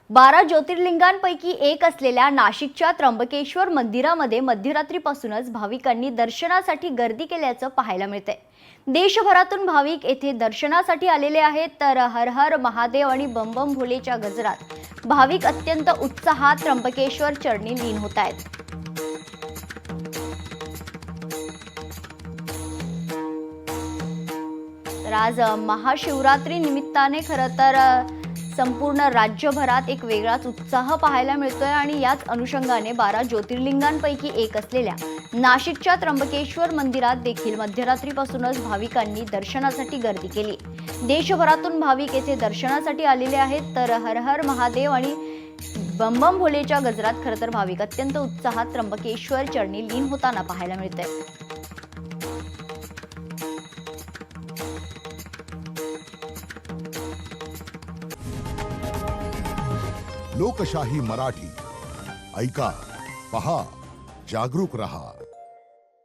12 ज्योतिर्लिंगांपैकी एक असलेल्या नाशिकच्या त्र्यंबकेश्वर मंदिरामध्ये मध्यरात्रीपासूनच भाविकांनी दर्शनासाठी गर्दी केल्याचं पाहायला मिळतंय। देशभरातून भाविक येथे दर्शनासाठी आलेले आहेत, तर हर हर महादेव आणि बम बम भोलेच्या गजरात भाविक अत्यंत उत्साहात त्र्यंबकेश्वर चरणी लीन होत आहेत। तर आज महाशिवरात्री निमित्ताने खरं तर संपूर्ण राज्यभरात एक वेगळाच उत्साह पाहायला मिळतोय आणि याच अनुषंगाने 12 ज्योतिर्लिंगांपैकी एक असलेल्या नाशिकच्या त्र्यंबकेश्वर मंदिरात देखील मध्यरात्रीपासूनच भाविकांनी दर्शनासाठी गर्दी केली। देशभरातून भाविक येथे दर्शनासाठी आलेले आहेत, तर हर हर महादेव आणि बम बम भोलेच्या गजरात खरं तर भाविक अत्यंत उत्साहात त्र्यंबकेश्वर चरणी लीन होताना पाहायला मिळतंय। लोकशाही मराठी ऐका, पहा, जागरूक रहा।